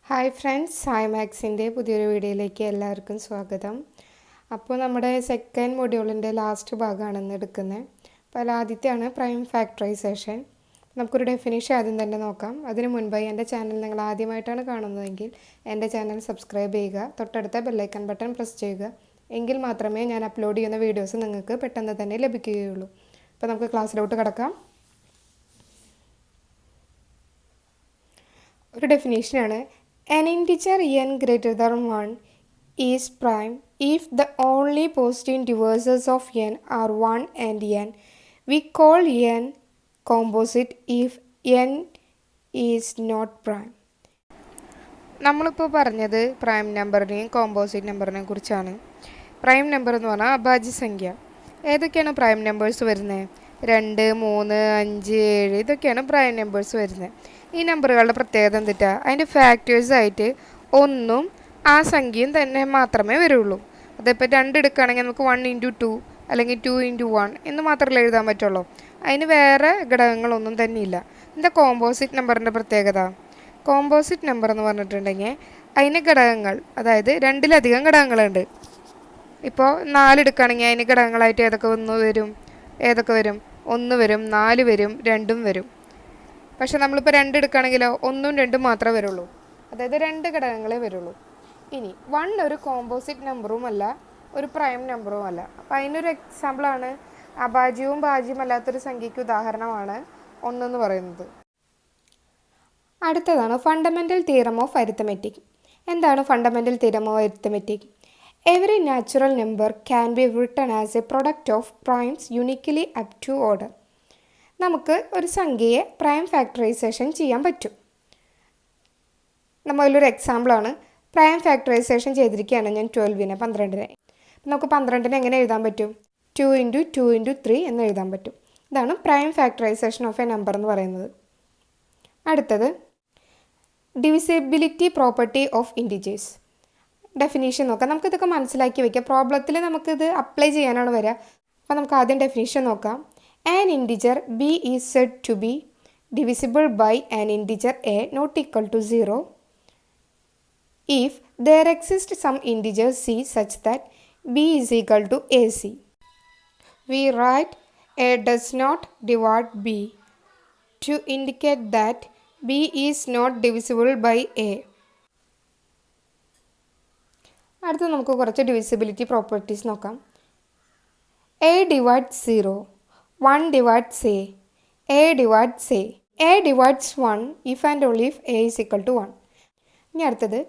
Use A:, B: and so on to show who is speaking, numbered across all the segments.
A: Hi friends, hi മാത്സിൻ്റെ പുതിയൊരു വീഡിയോയിലേക്ക് എല്ലാവർക്കും സ്വാഗതം. അപ്പോൾ നമ്മുടെ സെക്കൻഡ് മൊഡ്യൂളിൻ്റെ ലാസ്റ്റ് ഭാഗമാണ് ഇന്ന് എടുക്കുന്നത്. അപ്പോൾ ആദ്യത്തെയാണ് പ്രൈം ഫാക്ടറൈസേഷൻ. നമുക്കൊരു ഡെഫിനിഷൻ ആദ്യം തന്നെ നോക്കാം. അതിന് മുൻപായി എൻ്റെ ചാനൽ നിങ്ങൾ ആദ്യമായിട്ടാണ് കാണുന്നതെങ്കിൽ എൻ്റെ ചാനൽ സബ്സ്ക്രൈബ് ചെയ്യുക, തൊട്ടടുത്ത ബെല്ലൈക്കൺ ബട്ടൺ പ്രസ് ചെയ്യുക. എങ്കിൽ മാത്രമേ ഞാൻ അപ്ലോഡ് ചെയ്യുന്ന വീഡിയോസ് നിങ്ങൾക്ക് പെട്ടെന്ന് തന്നെ ലഭിക്കുകയുള്ളൂ. അപ്പോൾ നമുക്ക് ക്ലാസ്സിലോട്ട് കിടക്കാം. ഒരു ഡെഫിനേഷനാണ്: an integer n greater than 1 is prime if the only positive integers of n are 1 and n. We call n composite if n is not prime. നമ്മളിപ്പോൾ പറഞ്ഞത് പ്രൈം നമ്പറിനെയും കോമ്പോസിറ്റ് നമ്പറിനെയും കുറിച്ചാണ്. പ്രൈം നമ്പർ എന്ന് പറഞ്ഞാൽ അഭാജ്യസംഖ്യ. ഏതൊക്കെയാണ് പ്രൈം നമ്പേഴ്സ് വരുന്നത്? 2, 3, 5, 7 ഇതൊക്കെയാണ് prime numbers വരുന്നത്. ഈ നമ്പറുകളുടെ പ്രത്യേകത എന്തിട്ടാ? അതിൻ്റെ ഫാക്ടേഴ്സായിട്ട് ഒന്നും ആ സംഖ്യയും തന്നെ മാത്രമേ വരുള്ളൂ. അതിപ്പോൾ 2 എടുക്കുകയാണെങ്കിൽ നമുക്ക് 1 × 2 അല്ലെങ്കിൽ 2 × 1 എന്ന് മാത്രമല്ലേ എഴുതാൻ പറ്റുള്ളൂ. അതിന് വേറെ ഘടകങ്ങളൊന്നും തന്നെ ഇല്ല. എന്താ കോമ്പോസിറ്റ് നമ്പറിൻ്റെ പ്രത്യേകത? കോമ്പോസിറ്റ് നമ്പർ എന്ന് പറഞ്ഞിട്ടുണ്ടെങ്കിൽ അതിന് ഘടകങ്ങൾ, അതായത് 2-ലധികം ഘടകങ്ങളുണ്ട്. ഇപ്പോൾ 4 എടുക്കുകയാണെങ്കിൽ അതിന് ഘടകങ്ങളായിട്ട് ഏതൊക്കെ വരും? 1 വരും, 4 വരും, 2 വരും. പക്ഷെ നമ്മളിപ്പോൾ 2 എടുക്കുകയാണെങ്കിലോ 1ഉം 2ഉം മാത്രമേ വരുള്ളൂ. അതായത് 2 ഘടകങ്ങളെ വരുള്ളൂ. ഇനി 1 ഒരു കോമ്പോസിറ്റ് നമ്പറുമല്ല, ഒരു പ്രൈം നമ്പറുമല്ല. അപ്പോൾ അതിനൊരു എക്സാമ്പിളാണ്, അഭാജ്യവും ഭാജ്യമല്ലാത്തൊരു സംഖ്യയ്ക്ക് ഉദാഹരണമാണ് 1 എന്ന് പറയുന്നത്. അടുത്തതാണ് ഫണ്ടമെൻ്റൽ തിയറം ഓഫ് അരിത്തമെറ്റിക്. എന്താണ് fundamental theorem of arithmetic? Every natural number can be written as a product of primes uniquely up to order. നമുക്ക് ഒരു സംഖ്യയെ പ്രൈം ഫാക്ടറൈസേഷൻ ചെയ്യാൻ പറ്റും. നമ്മളൊരു എക്സാമ്പിളാണ്, പ്രൈം ഫാക്ടറൈസേഷൻ ചെയ്തിരിക്കുകയാണ് ഞാൻ 12നെ 12നെ. നമുക്ക് 12നെ എങ്ങനെ എഴുതാൻ പറ്റും? 2 × 2 × 3 എന്ന് എഴുതാൻ പറ്റും. ഇതാണ് prime factorisation of A number എന്ന് പറയുന്നത്. അടുത്തത് divisibility property of integers. Definition നോക്കാം. നമുക്കിതൊക്കെ മനസ്സിലാക്കി വയ്ക്കാം. പ്രോബ്ലത്തിൽ നമുക്കിത് അപ്ലൈ ചെയ്യാനാണ് വരിക. അപ്പോൾ നമുക്ക് ആദ്യം ഡെഫിനീഷൻ നോക്കാം. An integer b is said to be divisible by an integer a not equal to 0 if there exists some integer c such that b is equal to ac. We write a does not divide b to indicate that b is not divisible by a. അടുത്ത നമുക്ക് കുറച്ച് divisibility properties നോക്കാം. a divides 0, 1 divides a, a divides a, a divides 1 if and only if a is equal to 1. ഇനി അടുത്തത്,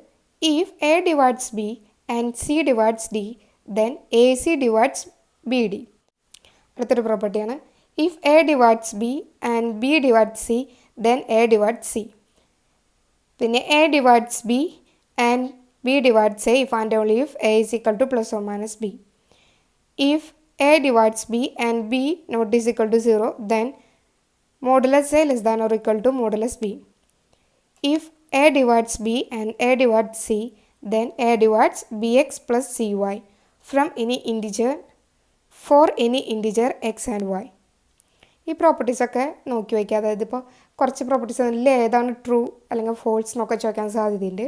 A: if a divides b and c divides d, then ac divides bd. അടുത്തൊരു പ്രോപ്പർട്ടിയാണ്, if a divides b and b divides c, then a divides c. പിന്നെ a divides b and b divides a if and only if a is equal to plus or minus b. If a divides b and b not is equal to 0, then modulus a less than or equal to modulus b. If a divides b and a divides c, then a divides bx plus cy from any integer for any integer x and y. ഈ പ്രോപ്പർട്ടീസൊക്കെ നോക്കി വയ്ക്കുക. അതായത് ഇപ്പോൾ കുറച്ച് properties അതിൽ ഏതാണ് true അല്ലെങ്കിൽ false എന്നൊക്കെ ചോദിക്കാൻ സാധ്യതയുണ്ട്.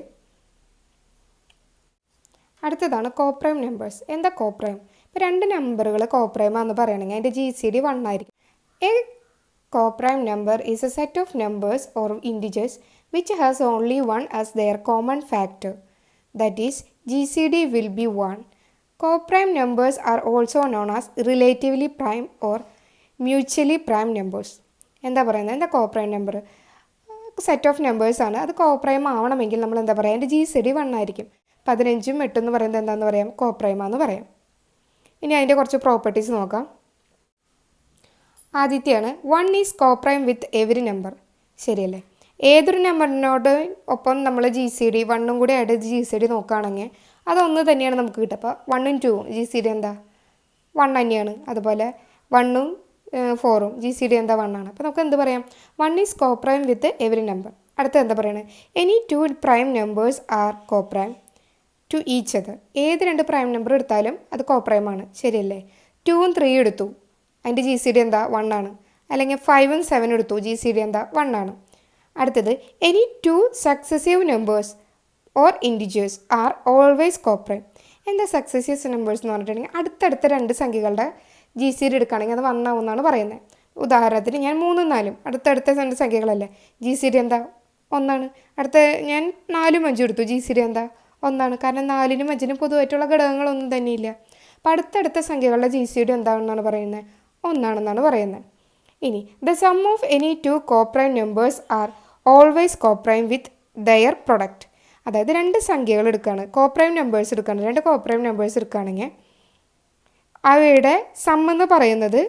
A: അടുത്തതാണ് കോപ്രൈം നമ്പേഴ്സ്. എന്താ കോപ്രൈം? ഇപ്പോൾ 2 നമ്പറുകൾ കോപ്രൈമാണെന്ന് പറയുകയാണെങ്കിൽ അതിൻ്റെ GCD 1 ആയിരിക്കും. A coprime number is a set of numbers or integers which has only 1 as their common factor. That is GCD will be 1. Coprime numbers are also known as relatively prime or mutually prime numbers. എന്താ പറയുന്നത്? എന്താ coprime number? Set of നമ്പേഴ്സാണ്. അത് coprime ആവണമെങ്കിൽ നമ്മൾ എന്താ പറയുക? അതിൻ്റെ GCD 1 ആയിരിക്കും. 15ഉം 8 എന്ന് പറയുന്നത് എന്താണെന്ന് പറയാം? കോപ്രൈമാന്ന് പറയാം. ഇനി അതിൻ്റെ കുറച്ച് പ്രോപ്പർട്ടീസ് നോക്കാം. ആദ്യത്തെയാണ് 1 is coprime with every number. ശരിയല്ലേ? ഏതൊരു നമ്പറിനോട് ഒപ്പം നമ്മൾ GCD 1ഉം കൂടി ആയിട്ട് GCD നോക്കുകയാണെങ്കിൽ അതൊന്ന് തന്നെയാണ് നമുക്ക് കിട്ടുക. അപ്പോൾ 1ഉം 2ഉം GCD എന്താ? 1 തന്നെയാണ്. അതുപോലെ 1ഉം 4ഉം GCD എന്താ? 1 ആണ്. അപ്പോൾ നമുക്ക് എന്ത് പറയാം? 1 is coprime with every number. അടുത്ത എന്താ പറയുന്നത്? Any 2 prime numbers are coprime to each other. ഏത് 2 പ്രൈം നമ്പർ എടുത്താലും അത് കോപ്രൈമാണ്. ശരിയല്ലേ? 2ഉം 3ഉം എടുത്തു, അതിൻ്റെ GCD എന്താ? 1 ആണ്. അല്ലെങ്കിൽ 5ഉം 7ഉം എടുത്തു, GCD എന്താ? 1 ആണ്. അടുത്തത്, any 2 successive numbers or integers are always coprime. എന്താ സക്സസീവ് നമ്പേഴ്സ് എന്ന് പറഞ്ഞിട്ടുണ്ടെങ്കിൽ അടുത്തടുത്ത രണ്ട് സംഖ്യകളുടെ ജി സി ഡി എടുക്കുകയാണെങ്കിൽ അത് 1 ആവുമെന്നാണ് പറയുന്നത്. ഉദാഹരണത്തിന് ഞാൻ 3 ഉം 4 അടുത്തടുത്ത രണ്ട് സംഖ്യകളല്ലേ, ജി സി ഡി എന്താ 1. അടുത്ത ഞാൻ 4 ഉം 5 എടുത്തു, ജി സി ഡി എന്താ 1, കാരണം 4നും 5നും പൊതുവായിട്ടുള്ള ഘടകങ്ങളൊന്നും തന്നെയില്ല. അപ്പോൾ അടുത്തടുത്ത സംഖ്യകളുടെ ജി സി ഡി എന്താണെന്നാണ് പറയുന്നത്, 1 പറയുന്നത്. ഇനി the sum of any two coprime numbers are always coprime with there product. അതായത് രണ്ട് സംഖ്യകൾ എടുക്കുകയാണ്, കോപ്രൈം നമ്പേഴ്സ് എടുക്കുകയാണ്, രണ്ട് കോപ്രൈം നമ്പേഴ്സ് എടുക്കുകയാണെങ്കിൽ അവയുടെ സം എന്ന് പറയുന്നത്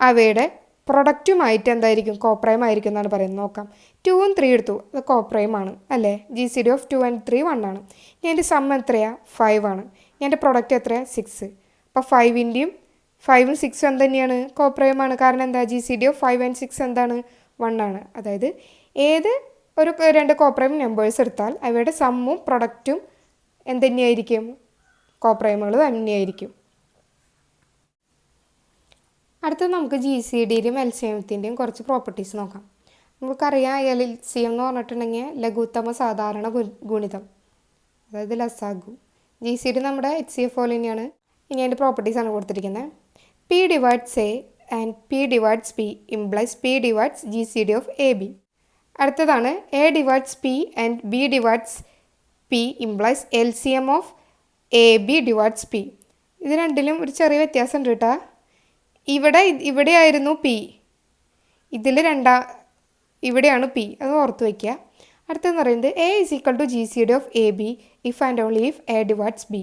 A: അവയുടെ പ്രൊഡക്റ്റുമായിട്ട് എന്തായിരിക്കും, കോപ്രൈം ആയിരിക്കും എന്നാണ് പറയുന്നത്. നോക്കാം, 2 ഉം 3 എടുത്തു, അത് കോപ്രൈം ആണ് അല്ലേ. G C D of 2 and 3 1 ആണ്. ഞാൻ എൻ്റെ സം എത്രയാണ്, 5 ആണ്. ഞാൻ എൻ്റെ പ്രൊഡക്റ്റ് എത്രയാണ്, 6. അപ്പോൾ 5ൻ്റെയും 5 ഉം 6 എന്ത് തന്നെയാണ്, കോപ്രൈം ആണ്. കാരണം എന്താ, G C D of 5 and 6 എന്താണ്, 1 ആണ്. അതായത് ഏത് ഒരു രണ്ട് കോപ്രൈം നമ്പേഴ്സ് എടുത്താൽ അവയുടെ സമ്മും പ്രൊഡക്റ്റും എന്ത് തന്നെയായിരിക്കും, കോപ്രൈമുകൾ തന്നെയായിരിക്കും. അടുത്തത് നമുക്ക് ജി സി ഡിയുടെയും എൽ സി എമ്മത്തിൻ്റെയും കുറച്ച് പ്രോപ്പർട്ടീസ് നോക്കാം. നമുക്കറിയാം എൽ സി എം എന്ന് പറഞ്ഞിട്ടുണ്ടെങ്കിൽ ലഘുത്തമ സാധാരണ ഗുണിതം, അതായത് ലസാഗു. ജി സി ഡി നമ്മുടെ എച്ച് സി എഫ് പോലെ തന്നെയാണ്. ഇനി അതിൻ്റെ പ്രോപ്പർട്ടീസാണ് കൊടുത്തിരിക്കുന്നത്. P divides A and P divides P implies P divides G C D of A B. അടുത്തതാണ് A divides P and B divides P implies L C M of A B divides P. ഇത് രണ്ടിലും ഒരു ചെറിയ വ്യത്യാസം ഉണ്ട് കേട്ടോ. ഇവിടെയായിരുന്നു P, ഇതിൽ ഇവിടെയാണ് പി, അത് ഓർത്ത് വയ്ക്കുക. അടുത്തെന്ന് പറയുന്നത് A is equal to G C D of A B if and only if A divides B.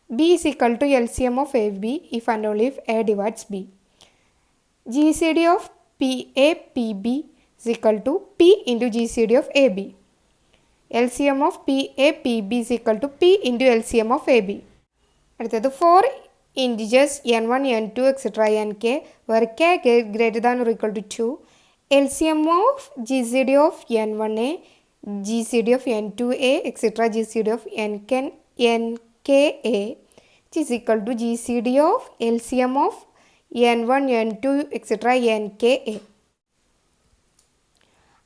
A: B is equal to L C M of A B if and only if A divides B. G C D of P A P B is equal to P into G C D of A B. L C M of P A P B is equal to P into L C M of A B. അടുത്തത് 4 integers n1, n2, etc. nk where k greater than or equal to 2, LCM of GCD of n1a, GCD of n2a, etc. GCD of nka is equal to GCD of LCM of n1, n2, etc. nka.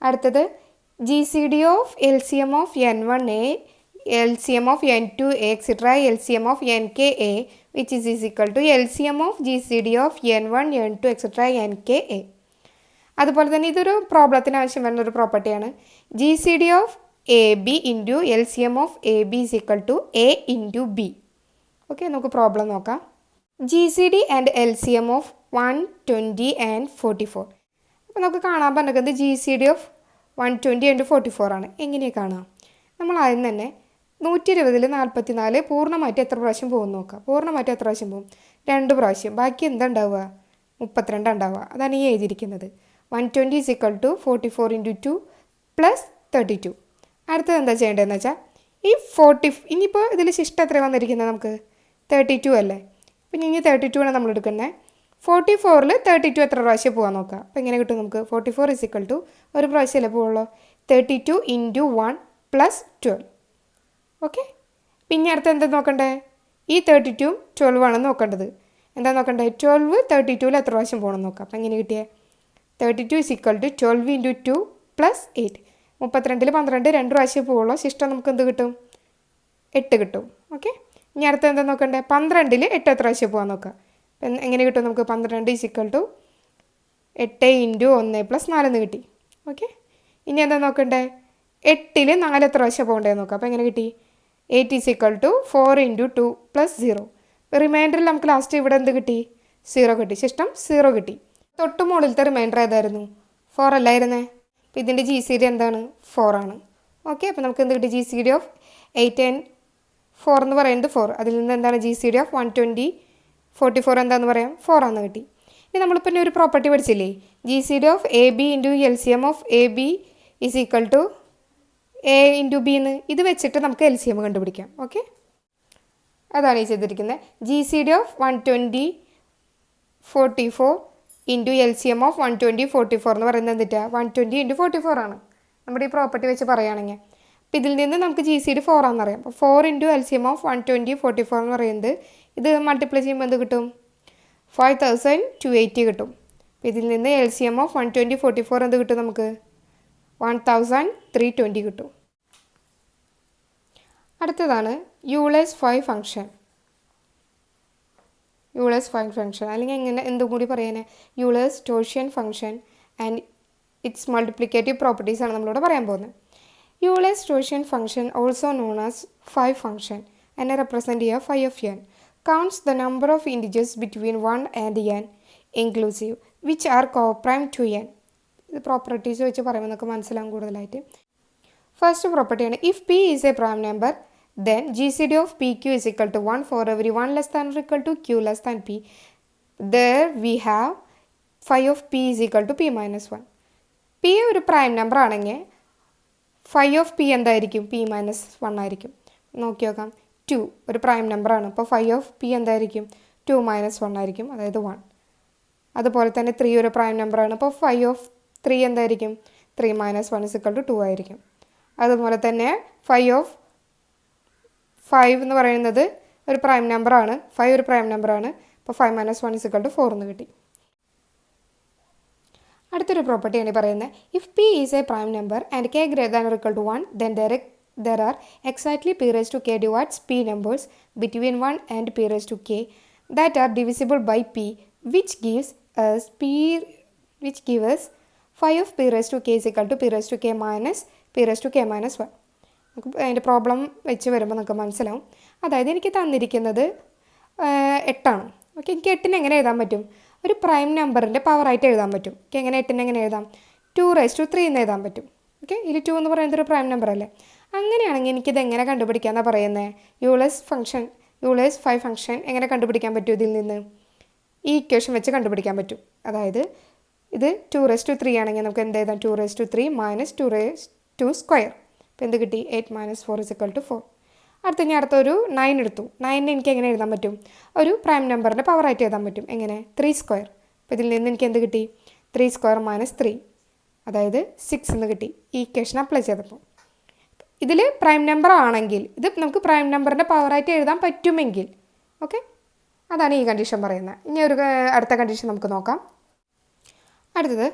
A: അടുത്തത് GCD of LCM of n1a, LCM of n2a, etc. LCM of nka which is equal to LCM of GCD of n1, n2, etc. nka. അതുപോലെ തന്നെ ഇതൊരു പ്രോബ്ലത്തിന് ആവശ്യം വരുന്ന ഒരു പ്രോപ്പർട്ടിയാണ്. G C D of A B into L C M of A B is equal to A into B. Okay, നമുക്ക് problem നോക്കാം. G C D and L C M of 120 and 44. അപ്പോൾ നമുക്ക് കാണാൻ പറഞ്ഞത് G C D of 120 and 44 ആണ്. എങ്ങനെയാണ് കാണാം, നമ്മൾ ആദ്യം തന്നെ 120 44 പൂർണ്ണമായിട്ട് എത്ര പ്രാവശ്യം പോകും നോക്കാം. പൂർണ്ണമായിട്ട് എത്ര പ്രാവശ്യം പോകും, 2 പ്രാവശ്യം. ബാക്കി എന്താ ഉണ്ടാവുക, 32 ഉണ്ടാവുക. അതാണ് ഈ എഴുതിയിരിക്കുന്നത്. 120 is equal to 44 into 2 plus 32. അടുത്തത് എന്താ ചെയ്യേണ്ടതെന്ന് വെച്ചാൽ ഈ 40, ഇനിയിപ്പോൾ ഇതിൽ ശിഷ്ടം എത്ര വന്നിരിക്കുന്നത്, നമുക്ക് 32 അല്ലേ. പിന്നെ ഇനി 32 ആണ് നമ്മൾ എടുക്കുന്നത്. 44-ൽ 32 എത്ര പ്രാവശ്യം പോകാൻ നോക്കാം. അപ്പോൾ എങ്ങനെ കിട്ടും നമുക്ക്, 44 is equal to ഒരു പ്രാവശ്യമല്ലേ പോവുള്ളൂ, 32 into 1 plus 12. ഓക്കെ, പിന്നെ അടുത്ത് എന്താ നോക്കണ്ടേ, ഈ 32 12 ആണ് നോക്കേണ്ടത്. എന്താ നോക്കണ്ടേ, 12 32-ൽ എത്ര പ്രാവശ്യം പോകണം നോക്കാം. അപ്പോൾ എങ്ങനെ കിട്ടിയേ, 32 is equal to 12 into 2 plus 8. 32-ൽ 12 2 പ്രാവശ്യം പോവുള്ളൂ. ശിഷ്ടം നമുക്ക് എന്ത് കിട്ടും, 8 കിട്ടും. ഓക്കെ, ഇനി അടുത്ത് എന്താ നോക്കണ്ടേ, 12-ൽ 8 എത്ര പ്രാവശ്യം പോകാൻ നോക്കാം. എങ്ങനെ കിട്ടും നമുക്ക്, 12 is equal to 8 into 1 plus 4 എന്ന് കിട്ടി. ഓക്കെ, ഇനി എന്താ നോക്കണ്ടേ, 8-ൽ 4 എത്ര പ്രാവശ്യം പോകേണ്ടത് നോക്കാം. അപ്പോൾ എങ്ങനെ കിട്ടി, 8 is equal to 4 into 2 plus 0. റിമൈൻഡറിൽ നമുക്ക് ലാസ്റ്റ് ഇവിടെ എന്ത് കിട്ടി, 0 കിട്ടി. ശിഷ്ടം 0 കിട്ടി. തൊട്ട് മുകളിലത്തെ റിമൈൻഡർ ഏതായിരുന്നു, 4 അല്ലായിരുന്നേ. അപ്പോൾ ഇതിൻ്റെ ജി സി ഡി എന്താണ്, 4 ആണ്. ഓക്കെ, അപ്പോൾ നമുക്ക് എന്ത് കിട്ടി, G C D of 8 and 4 എന്ന് പറയുന്നത് 4. അതിൽ നിന്ന് എന്താണ് ജി സി ഡി ഓഫ് 120 44 എന്താണെന്ന് പറയാം, 4 ആണെന്ന് കിട്ടി. ഇനി നമ്മളിപ്പോൾ ഒരു പ്രോപ്പർട്ടി പഠിച്ചില്ലേ, G C D of A B into L C M of A B is equal to A into B എന്ന്. ഇത് വെച്ചിട്ട് നമുക്ക് എൽ സി എം കണ്ടുപിടിക്കാം. ഓക്കെ, അതാണ് ഈ ചെയ്തിരിക്കുന്നത്. G C D of 120 44 into L C M of 120 44 എന്ന് പറയുന്നത് എന്തിട്ടാ, 120 into 44 ആണ് നമ്മുടെ ഈ പ്രോപ്പർട്ടി വെച്ച് പറയുകയാണെങ്കിൽ. അപ്പോൾ ഇതിൽ നിന്ന് നമുക്ക് ജി സി ഡി 4 ആണെന്നറിയാം. അപ്പോൾ 4 into L C M of 120 44 എന്ന് പറയുന്നത് ഇത് മൾട്ടിപ്ലൈ ചെയ്യുമ്പോൾ എന്ത് കിട്ടും, 5280 കിട്ടും. അപ്പോൾ ഇതിൽ നിന്ന് എൽ സി എം ഓഫ് 120 44 എന്ത് കിട്ടും നമുക്ക്, 1320 കിട്ടും. അടുത്തതാണ് യൂളേഴ്സ് 5 ഫംഗ്ഷൻ. യൂളേഴ്സ് 5 ഫംഗ്ഷൻ അല്ലെങ്കിൽ എങ്ങനെ എന്തും കൂടി പറയാൻ Euler's torsion function and its multiplicative properties ആണ് നമ്മളിവിടെ പറയാൻ പോകുന്നത്. Euler's torsion function also known as 5 function and represent here phi of n counts the number of integers between 1 and n inclusive which are co-prime to n. ഇത് properties വെച്ച് പറയുമ്പോൾ നമുക്ക് മനസ്സിലാകും കൂടുതലായിട്ട്. ഫസ്റ്റ് പ്രോപ്പർട്ടിയാണ് if p is a prime number then GCD of PQ is equal to 1 for every 1 less than or equal to Q less than P. There we have phi of P is equal to P minus 1. P ഒരു prime number ആണെങ്കിൽ phi of P എന്തായിരിക്കും? P minus 1 ആയിരിക്കും. നോക്കി നോക്കാം. 2 ഒരു prime നമ്പറാണ്. അപ്പോൾ phi of P എന്തായിരിക്കും? 2 minus 1 ആയിരിക്കും, അതായത് 1. അതുപോലെ തന്നെ 3 ഒരു പ്രൈം നമ്പറാണ്. അപ്പോൾ phi of 3 എന്തായിരിക്കും? 3 minus 1 is equal to 2 ആയിരിക്കും. അതുപോലെ തന്നെ phi of 5 എന്ന് പറയുന്നത് ഒരു പ്രൈം നമ്പറാണ്. 5 ഒരു പ്രൈം നമ്പറാണ്. അപ്പോൾ 5 minus 1 is equal to 4 എന്ന് കിട്ടി. അടുത്തൊരു പ്രോപ്പർട്ടിയാണ് പറയുന്നത് if P is a prime number and K greater than or equal to 1 then there are exactly P raised to K divides P numbers between 1 and P raised to K that are divisible by P which gives us phi of P raised to K is equal to P raised to K minus P raised to K minus 1. നമുക്ക് അതിൻ്റെ problem വെച്ച് വരുമ്പോൾ നമുക്ക് മനസ്സിലാവും. അതായത് എനിക്ക് തന്നിരിക്കുന്നത് 8ആണ്. Okay, എനിക്ക് 8 എങ്ങനെ എഴുതാൻ പറ്റും? ഒരു പ്രൈം നമ്പറിൻ്റെ പവറായിട്ട് എഴുതാൻ പറ്റും. ഓക്കെ, എങ്ങനെ 8 എങ്ങനെ എഴുതാം? 2 raised to 3 എന്ന് എഴുതാൻ പറ്റും. ഓക്കെ, ഇതിൽ 2 എന്ന് പറയുന്നത് ഒരു പ്രൈം നമ്പർ അല്ലേ. അങ്ങനെയാണെങ്കിൽ എനിക്കിത് എങ്ങനെ കണ്ടുപിടിക്കാമെന്നാണ് പറയുന്നത്? യൂളേഴ്സ് 5 ഫംഗ്ഷൻ എങ്ങനെ കണ്ടുപിടിക്കാൻ പറ്റും? ഇതിൽ നിന്ന് ഈ ഇക്വേഷൻ വെച്ച് കണ്ടുപിടിക്കാൻ പറ്റും. അതായത് ഇത് 2 raised to 3 ആണെങ്കിൽ നമുക്ക് എന്ത് എഴുതാം? 2 raised to 3 minus 2 raised to square. അപ്പോൾ എന്ത് കിട്ടി? 8 minus 4 is equal to 4. അടുത്തൊരു 9 എടുത്തു. 9 എനിക്ക് എങ്ങനെ എഴുതാൻ പറ്റും? ഒരു പ്രൈം നമ്പറിൻ്റെ പവറായിട്ട് എഴുതാൻ പറ്റും. എങ്ങനെ? 3 സ്ക്വയർ. അപ്പോൾ ഇതിൽ നിന്ന് എനിക്ക് എന്ത് കിട്ടി? 3 സ്ക്വയർ മൈനസ് 3, അതായത് 6 എന്ന് കിട്ടി. ഈ ഇക്വേഷൻ അപ്ലൈ ചെയ്തപ്പോൾ ഇതിൽ പ്രൈം നമ്പർ ആണെങ്കിൽ ഇത് നമുക്ക് പ്രൈം നമ്പറിൻ്റെ പവറായിട്ട് എഴുതാൻ പറ്റുമെങ്കിൽ, ഓക്കെ, അതാണ് ഈ കണ്ടീഷൻ പറയുന്നത്. ഇനി അടുത്ത കണ്ടീഷൻ നമുക്ക് നോക്കാം. അടുത്തത്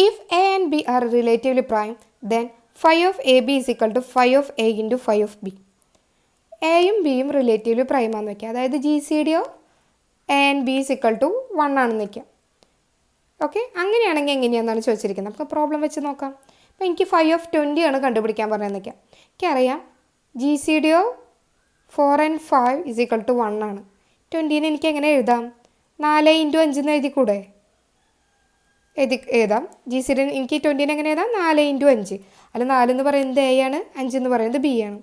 A: if A and B R relatively prime then phi of AB is equal to phi of A into phi of B. എയും ബിയും റിലേറ്റീവ്ലി പ്രൈം ആണെന്ന് വയ്ക്കുക. അതായത് GCD of A and B is equal to 1 ആണെന്ന് വയ്ക്കുക. Okay, അങ്ങനെയാണെങ്കിൽ എങ്ങനെയാണെന്നാണ് ചോദിച്ചിരിക്കുന്നത്. നമുക്ക് പ്രോബ്ലം വെച്ച് നോക്കാം. അപ്പോൾ എനിക്ക് phi of 20 ആണ് കണ്ടുപിടിക്കാൻ പറഞ്ഞതെന്ന് വയ്ക്കാം. എനിക്കറിയാം GCD of 4 and 5 is equal to 1 ആണ്. 20നെ എനിക്ക് എങ്ങനെ എഴുതാം? 4 into 5 എന്ന് എഴുതിക്കൂടെ? എഴുതാം. GCD എനിക്ക് 20നെ എങ്ങനെ എഴുതാം? 4 into 5. അല്ല, 4 എന്ന് പറയുന്നത് A ആണ്, 5 എന്ന് പറയുന്നത് B ആണ്.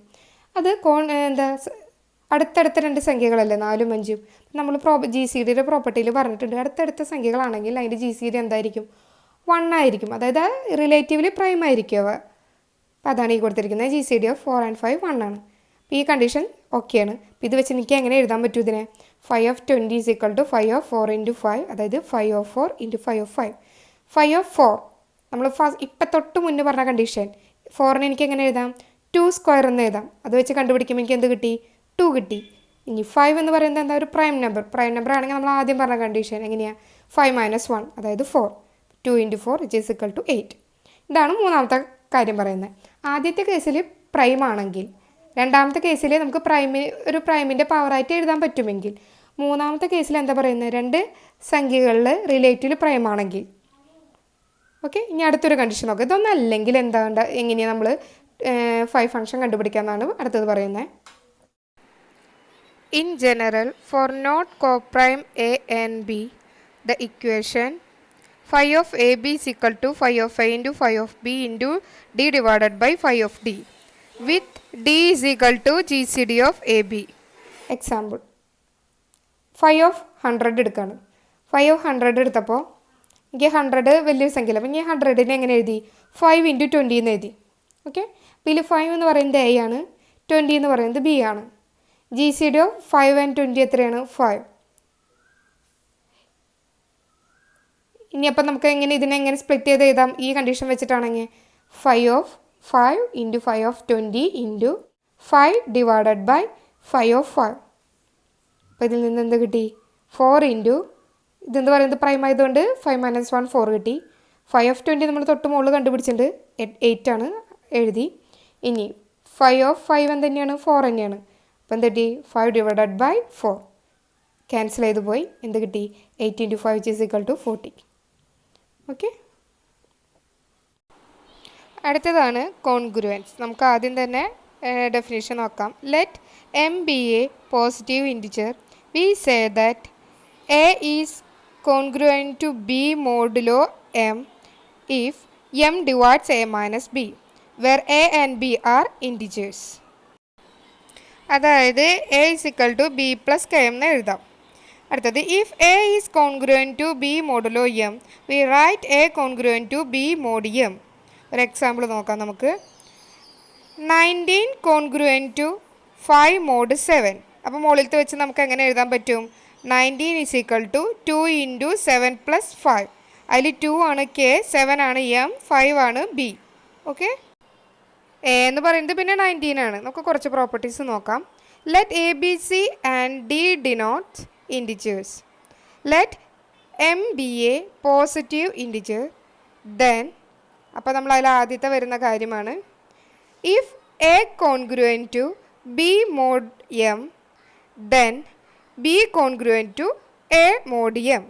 A: അത് അടുത്തടുത്ത രണ്ട് സംഖ്യകളല്ലേ 4ഉം 5ഉം. നമ്മൾ GCDയുടെ പ്രോപ്പർട്ടിയിൽ പറഞ്ഞിട്ടുണ്ട് അടുത്തടുത്ത സംഖ്യകളാണെങ്കിൽ അതിൻ്റെ GCD എന്തായിരിക്കും? 1 ആയിരിക്കും. അതായത് റിലേറ്റീവ്ലി പ്രൈം ആയിരിക്കും അവ. അപ്പോൾ അതാണ് ഈ കൊടുത്തിരിക്കുന്നത്. GCD of 4 and 5 1 ആണ്. അപ്പോൾ ഈ കണ്ടീഷൻ ഓക്കെയാണ്. അപ്പോൾ ഇത് വെച്ച് എനിക്ക് എങ്ങനെ എഴുതാൻ പറ്റും ഇതിനെ? phi of 20 is equal to phi of 4 into 5, അതായത് phi of 4 into phi of 5. phi of 4 നമ്മൾ ഇപ്പം തൊട്ട് മുന്നേ പറഞ്ഞ കണ്ടീഷൻ 4നെ എനിക്ക് എങ്ങനെ എഴുതാം? 2 സ്ക്വയർ എന്ന് എഴുതാം. അത് വെച്ച് കണ്ടുപിടിക്കുമ്പോൾ എനിക്ക് എന്ത് കിട്ടി? 2 കിട്ടി. ഇനി 5 എന്ന് പറയുന്നത് എന്താ? ഒരു പ്രൈം നമ്പർ ആണെങ്കിൽ നമ്മൾ ആദ്യം പറഞ്ഞ കണ്ടീഷൻ എങ്ങനെയാണ്? 5 minus 1, അതായത് 4. 2 into 4 which is equal to 8. ഇതാണ് മൂന്നാമത്തെ കാര്യം പറയുന്നത്. ആദ്യത്തെ കേസിൽ പ്രൈം ആണെങ്കിൽ, രണ്ടാമത്തെ കേസിൽ നമുക്ക് ഒരു പ്രൈമിൻ്റെ പവറായിട്ട് എഴുതാൻ പറ്റുമെങ്കിൽ, മൂന്നാമത്തെ കേസിൽ എന്താ പറയുന്നത്? രണ്ട് സംഖ്യകളിൽ റിലേറ്റീവ്ലി പ്രൈം ആണെങ്കിൽ. ഓക്കെ, ഇനി അടുത്തൊരു കണ്ടീഷൻ നോക്കാം. ഇതൊന്നും അല്ലെങ്കിൽ എങ്ങനെയാണ് നമ്മൾ 5 ഫംഗ്ഷൻ കണ്ടുപിടിക്കാമെന്നാണ് അടുത്തത് പറയുന്നത്. In general for not coprime A and B the equation phi of AB is equal to phi of A into phi of B into D divided by phi of D with D is equal to GCD of AB. Example, phi of 100 എടുക്കുകയാണ്. phi of 100 എടുത്തപ്പോൾ എനിക്ക് 100 വലിയൊരു സംഖ്യയില്ല. അപ്പോൾ ഞാൻ 100നെ എങ്ങനെ എഴുതി? 5 into 20 എന്ന് എഴുതി. ഓക്കെ, അപ്പോൾ ഇതിൽ 5 എന്ന് പറയുന്നത് A ആണ്, 20 എന്ന് പറയുന്നത് B ആണ്. GCD of 5 and 20 എത്രയാണ്? 5. ഇനി അപ്പം നമുക്ക് ഇതിനെ എങ്ങനെ സ്പ്ലിറ്റ് ചെയ്ത് എഴുതാം? ഈ condition വെച്ചിട്ടാണെങ്കിൽ phi of 5 into phi of 20 into 5 divided by phi of 5. അപ്പോൾ ഇതിൽ നിന്ന് എന്ത് കിട്ടി? 4 into ഇതെന്ത് പറയുന്നത്? പ്രൈം ആയതുകൊണ്ട് 5 minus 1 4 കിട്ടി. phi of 20 നമ്മൾ തൊട്ട് മുകളിൽ കണ്ടുപിടിച്ചിട്ടുണ്ട്, 8 ആണ് എഴുതി. ഇനി ഫൈവ് ഓഫ് ഫൈവ് എന്ത് തന്നെയാണ്? 4 തന്നെയാണ്. അപ്പോൾ എന്ത് കിട്ടി? 5 ഡിവൈഡഡ് ബൈ 4 ക്യാൻസൽ ചെയ്ത് പോയി. എന്ത് കിട്ടി? 8 into 5 which is equal to 40. Okay, അടുത്തതാണ് കോൺഗ്രുവൻസ്. നമുക്ക് ആദ്യം തന്നെ ഡെഫിനേഷൻ നോക്കാം. Let M B A positive integer. We say that A is congruent to B modulo M if m divides a minus b, where a and b are integers. അതായത് a is equal to b plus k എന്ന് എഴുതാം. അടുത്തത് if a is congruent to b modulo m, we write a congruent to b mod m. ഒരു example നോക്കാം നമുക്ക്. 19 congruent to 5 mod 7. അപ്പോൾ മുകളിലത്തെ വെച്ച് നമുക്ക് എങ്ങനെ എഴുതാൻ പറ്റും? 19 is equal to 2 into 7 plus 5. അതിൽ 2 ആണ് കെ, 7 ആണ് എം, 5 ആണ് ബി. ഓക്കെ, എ എന്ന് പറയുന്നത് പിന്നെ 19 ആണ്. നമുക്ക് കുറച്ച് പ്രോപ്പർട്ടീസ് നോക്കാം. Let A B C and D denote integers. Let M B A positive integer. Then അപ്പോൾ നമ്മൾ അതിൽ ആദ്യത്തെ വരുന്ന കാര്യമാണ് if A congruent to B mod M, then B congruent to A mod M.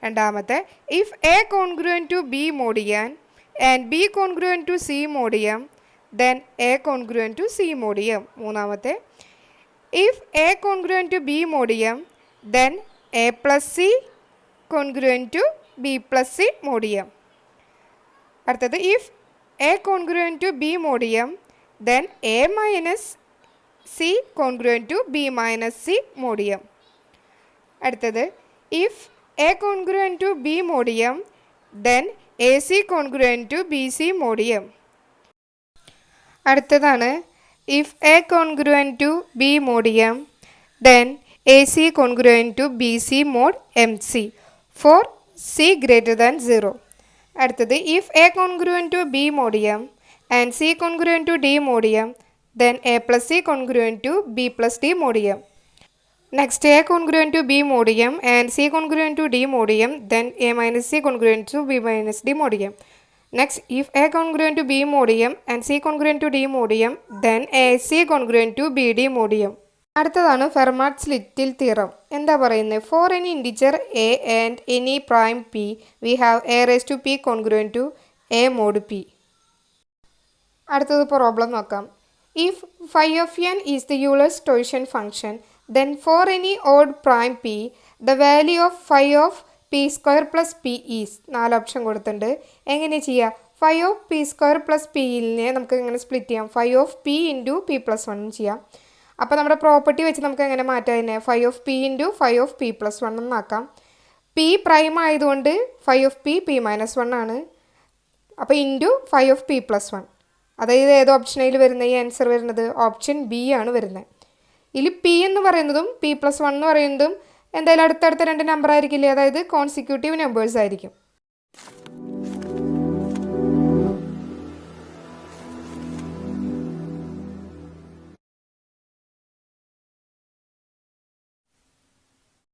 A: രണ്ടാമത്തെ if A congruent to B mod N and B congruent to C mod M, then A congruent to C mod M. മൂന്നാമത്തെ if A congruent to B mod M, then A plus C congruent to B plus C mod M. അടുത്തത് if A congruent to B mod M, then A minus C congruent to B minus C mod M. അടുത്തത് if A congruent to B mod M, then AC congruent to BC mod M. അടുത്തതാണ് if A congruent to B mod M, then AC congruent to BC mod MC for C greater than 0. അടുത്തത് if A congruent to B mod M and C congruent to D mod M, then A plus C congruent to B plus D mod M. Next, A congruent to B mod M and C congruent to D mod M, then A minus C congruent to B minus D mod M. Next, if A congruent to B mod M and C congruent to D mod M, then AC congruent to BD mod M. അടുത്തതാണ് Fermat's little theorem. എന്താ പറയുന്നത്? For any integer A and any prime P, we have A raise to P congruent to A mod P. അടുത്തത് problem നോക്കാം. If phi of n is the Euler's torsion function, then for any odd prime p, the value of phi of p square plus p is. 4 option കൊടുത്തിട്ടുണ്ട്. എങ്ങനെ ചെയ്യുക? phi of p square plus p നെ നമുക്ക് എങ്ങനെ split ചെയ്യാം? phi of p into P plus 1 ചെയ്യാം. അപ്പോൾ നമ്മുടെ പ്രോപ്പർട്ടി വെച്ച് നമുക്ക് എങ്ങനെ മാറ്റാം? അതിനെ phi of p into phi of p plus 1 എന്നാക്കാം. p prime ആയതുകൊണ്ട് phi of p p minus 1 ആണ്. അപ്പോൾ into phi of p plus 1. അതായത് ഏത് ഓപ്ഷനിൽ വരുന്ന ഈ ആൻസർ വരുന്നത്? ഓപ്ഷൻ ബി ആണ് വരുന്നത്. ഇതിൽ പി എന്ന് പറയുന്നതും പി പ്ലസ് 1 എന്ന് പറയുന്നതും എന്തായാലും അടുത്തടുത്ത 2 നമ്പർ ആയിരിക്കില്ലേ? അതായത് കോൺസിക്യൂട്ടീവ് നമ്പേഴ്സ് ആയിരിക്കും.